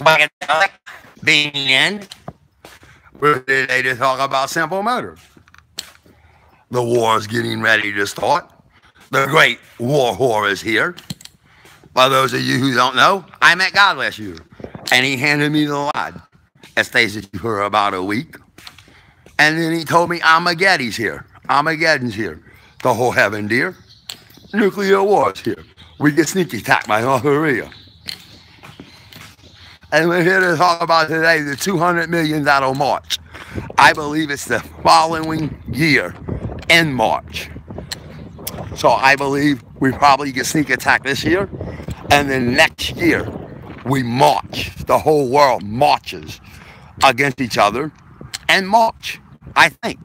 Swagadelic being we're today to talk about simple murder. The war is getting ready to start. The great war whore is here. For those of you who don't know, I met God last year, and he handed me the line. It stays with you for about a week. And then he told me Armageddon's here. Armageddon's here. The whole heaven, dear. Nuclear war is here. We get sneak attacked by North Korea. And we're here to talk about today the 200 million that'll march. I believe it's the following year in March. So I believe we probably get sneak attack this year. And then next year, we march. The whole world marches against each other and march. I think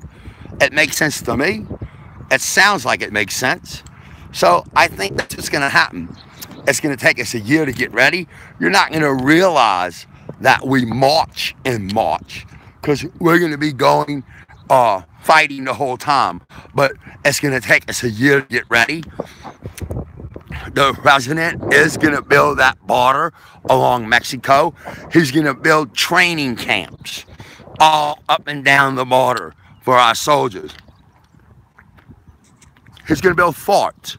it makes sense to me. It sounds like it makes sense. So I think that's what's going to happen. It's going to take us a year to get ready. You're not going to realize that we march in March because we're going to be going fighting the whole time. But it's going to take us a year to get ready. The president is going to build that border along Mexico. He's going to build training camps all up and down the border for our soldiers. He's going to build forts,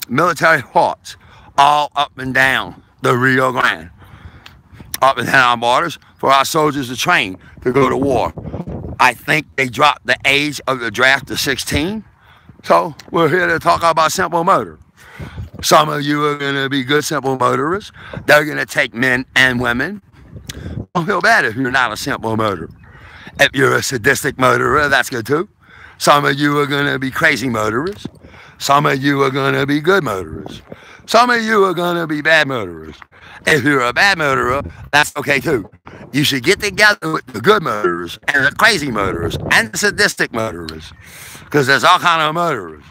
military forts, all up and down the Rio Grande, up and down our borders for our soldiers to train to go to war. I think they dropped the age of the draft to 16. So we're here to talk about simple murder. Some of you are going to be good simple murderers. They're going to take men and women. Don't feel bad if you're not a simple murderer. If you're a sadistic murderer, that's good too. Some of you are going to be crazy murderers. Some of you are going to be good murderers. Some of you are going to be bad murderers. If you're a bad murderer, that's okay too. You should get together with the good murderers and the crazy murderers and the sadistic murderers, because there's all kind of murderers.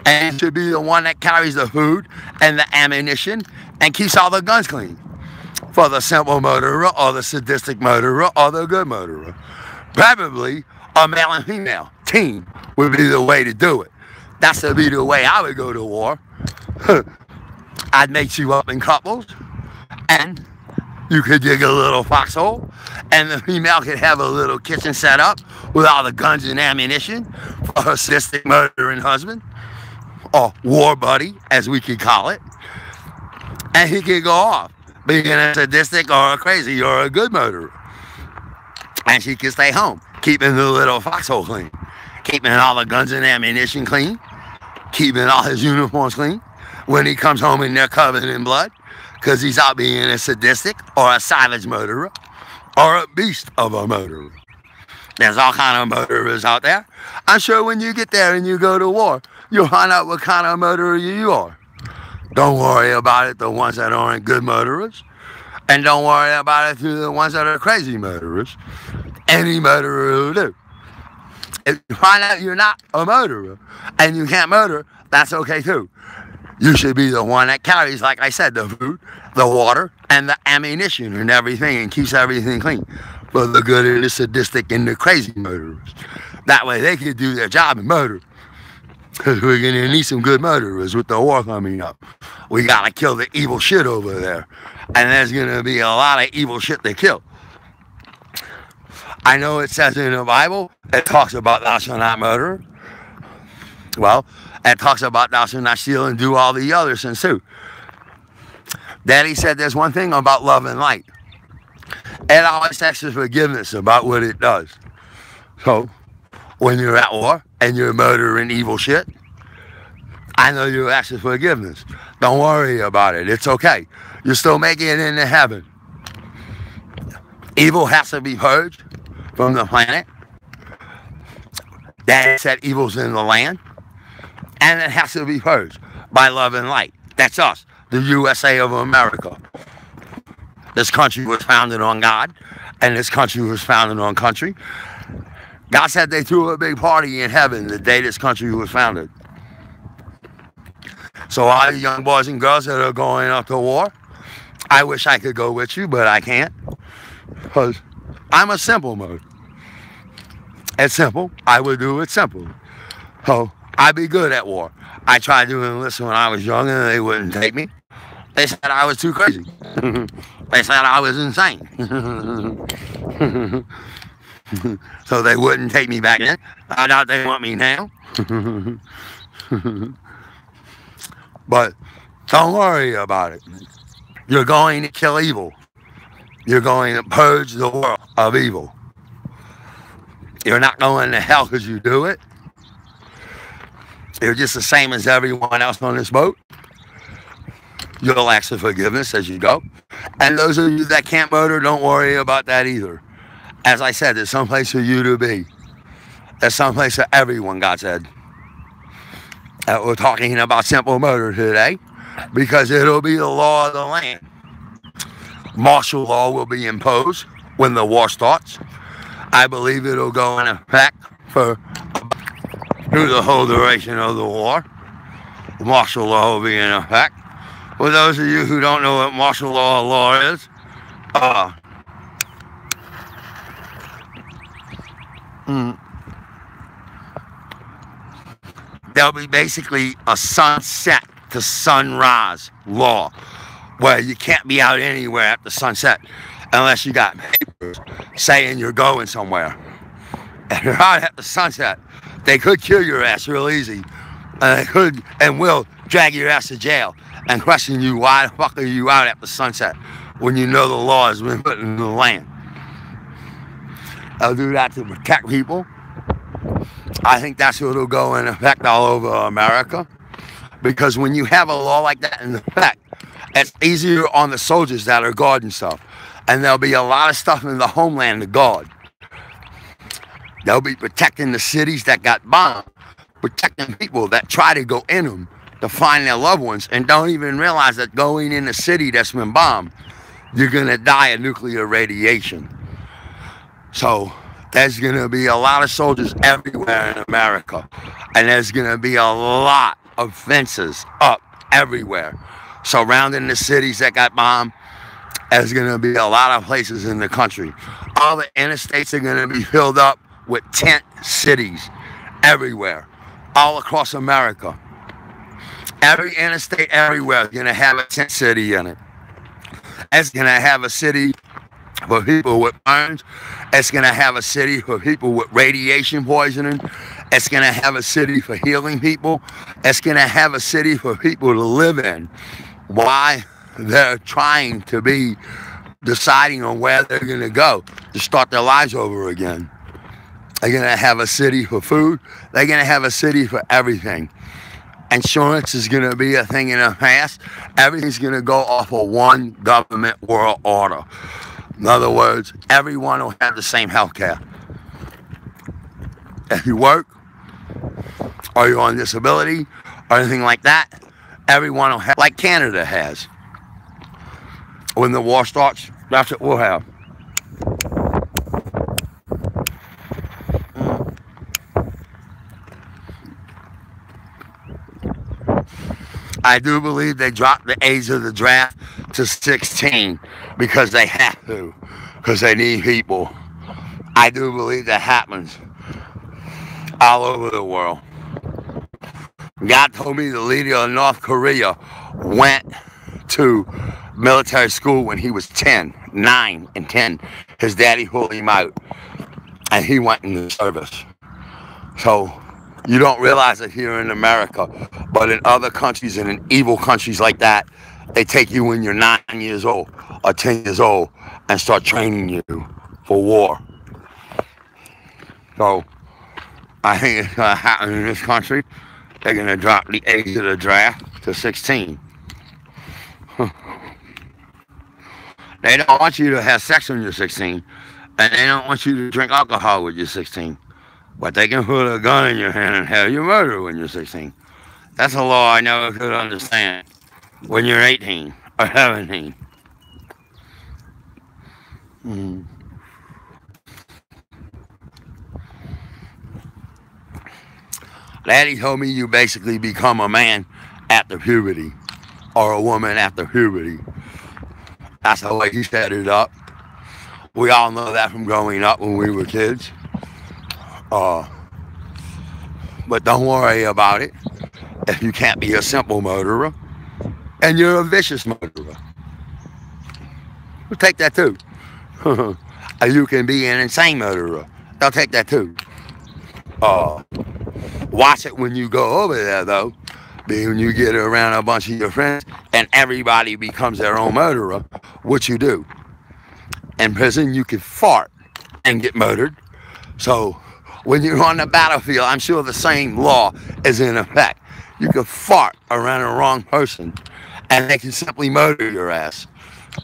And you should be the one that carries the food and the ammunition and keeps all the guns clean for the simple murderer or the sadistic murderer or the good murderer. Probably a male and female team would be the way to do it. That's to be the way I would go to war. I'd mix you up in couples, and you could dig a little foxhole, and the female could have a little kitchen set up with all the guns and ammunition for her sadistic murdering husband, or war buddy, as we could call it. And he could go off being a sadistic or a crazy or a good murderer. And she could stay home, keeping the little foxhole clean, keeping all the guns and ammunition clean, keeping all his uniforms clean when he comes home and they're covered in blood because he's out being a sadistic or a savage murderer or a beast of a murderer. There's all kind of murderers out there. I'm sure when you get there and you go to war, you'll find out what kind of murderer you are. Don't worry about it, the ones that aren't good murderers. And don't worry about it through the ones that are crazy murderers. Any murderer will do. If you find out you're not a murderer and you can't murder, that's okay too. You should be the one that carries, like I said, the food, the water, and the ammunition and everything and keeps everything clean for the good and the sadistic and the crazy murderers. That way they can do their job and murder. Because we're going to need some good murderers with the war coming up. We got to kill the evil shit over there. And there's going to be a lot of evil shit to kill. I know it says in the Bible, it talks about thou shalt not murder. Well, it talks about thou shalt not steal and do all the other sins too. Daddy said there's one thing about love and light. It always asks for forgiveness about what it does. So, when you're at war and you're murdering evil shit, I know you're asking for forgiveness. Don't worry about it. It's okay. You're still making it into heaven. Evil has to be purged from the planet. Daddy said evil's in the land. And it has to be purged by love and light. That's us, the USA of America. This country was founded on God, and this country was founded on country. God said they threw a big party in heaven the day this country was founded. So all you young boys and girls that are going up to war, I wish I could go with you, but I can't. Because I'm a simple mode. It's simple. I would do it simple. So I'd be good at war. I tried to enlist when I was young and they wouldn't take me. They said I was too crazy. They said I was insane. So they wouldn't take me back then. I doubt they want me now. But don't worry about it. You're going to kill evil. You're going to purge the world of evil. You're not going to hell because you do it. You're just the same as everyone else on this boat. You'll ask for forgiveness as you go. And those of you that can't murder, don't worry about that either. As I said, there's some place for you to be. There's some place for everyone, God said. We're talking about simple murder today because it'll be the law of the land. Martial law will be imposed when the war starts. I believe it'll go in effect through the whole duration of the war. Martial law will be in effect. For those of you who don't know what martial law is, there'll be basically a sunset to sunrise law where you can't be out anywhere after sunset unless you got papers saying you're going somewhere. And you're out at the sunset, they could kill your ass real easy. And they could and will drag your ass to jail and question you, why the fuck are you out at the sunset when you know the law has been put in the land? They'll do that to protect people. I think that's what will go in effect all over America. Because when you have a law like that in effect, it's easier on the soldiers that are guarding stuff. And there'll be a lot of stuff in the homeland to guard. They'll be protecting the cities that got bombed, protecting people that try to go in them to find their loved ones and don't even realize that going in a city that's been bombed, you're going to die of nuclear radiation. So there's going to be a lot of soldiers everywhere in America. And there's going to be a lot of fences up everywhere surrounding the cities that got bombed. There's going to be a lot of places in the country. All the interstates are going to be filled up with tent cities everywhere, all across America. Every interstate everywhere is going to have a tent city in it. It's going to have a city for people with burns. It's going to have a city for people with radiation poisoning. It's going to have a city for healing people. It's going to have a city for people to live in. Why? They're trying to be deciding on where they're going to go to start their lives over again. They're going to have a city for food. They're going to have a city for everything. Insurance is going to be a thing in the past. Everything's going to go off of one government world order. In other words, everyone will have the same health care. If you work, or you're on disability, or anything like that, everyone will have, like Canada has. When the war starts, that's what we'll have. I do believe they dropped the age of the draft to 16 because they have to, because they need people. I do believe that happens all over the world. God told me the leader of North Korea went to military school when he was 9 and 10. His daddy pulled him out, and he went in the service. So you don't realize it here in America, but in other countries and in evil countries like that, they take you when you're 9 years old or 10 years old and start training you for war. So I think it's going to happen in this country. They're going to drop the age of the draft to 16. They don't want you to have sex when you're 16, and they don't want you to drink alcohol when you're 16. But they can put a gun in your hand and have you murder when you're 16. That's a law I never could understand when you're 18 or 17. Daddy told me you basically become a man after puberty or a woman after puberty. That's the way he set it up. We all know that from growing up when we were kids. But don't worry about it if you can't be a simple murderer and you're a vicious murderer. We'll take that too. You can be an insane murderer. They'll take that too. Watch it when you go over there, though. When you get around a bunch of your friends and everybody becomes their own murderer, what you do? In prison, you can fart and get murdered. So when you're on the battlefield, I'm sure the same law is in effect. You can fart around the wrong person and they can simply murder your ass.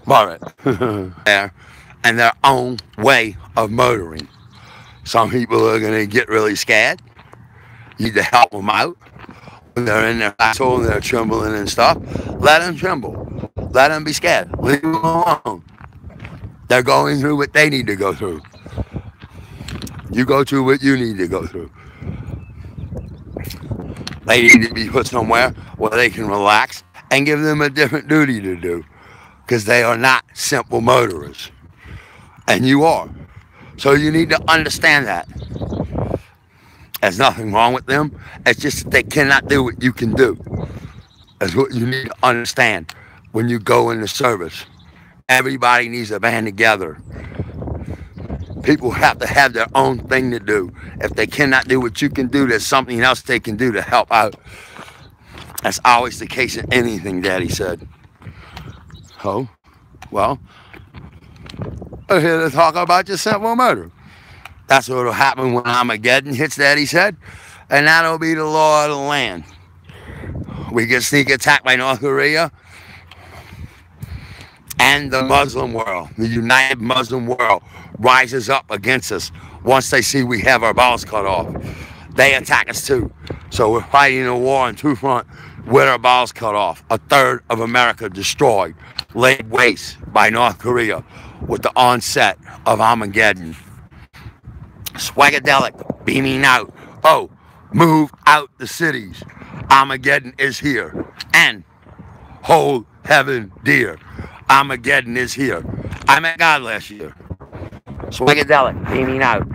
But and their own way of murdering. Some people are going to get really scared. You need to help them out. When they're in their asshole and they're trembling and stuff, let them tremble. Let them be scared. Leave them alone. They're going through what they need to go through. You go through what you need to go through. They need to be put somewhere where they can relax and give them a different duty to do. Because they are not simple murderers. And you are. So you need to understand that. There's nothing wrong with them. It's just that they cannot do what you can do. That's what you need to understand when you go into service. Everybody needs to band together. People have to have their own thing to do. If they cannot do what you can do, there's something else they can do to help out. That's always the case in anything, Daddy said. Oh, well, we're here to talk about just simple murder. That's what will happen when Armageddon hits, Daddy said. And that'll be the law of the land. We get sneak attacked by North Korea and the Muslim world. The united Muslim world rises up against us once they see we have our balls cut off. They attack us too. So we're fighting a war on two fronts with our balls cut off. A third of America destroyed, laid waste by North Korea with the onset of Armageddon. Swagadelic beaming out. Oh, move out the cities. Armageddon is here. And hold heaven dear. Armageddon is here. I met God last year. Swagadelic beaming out.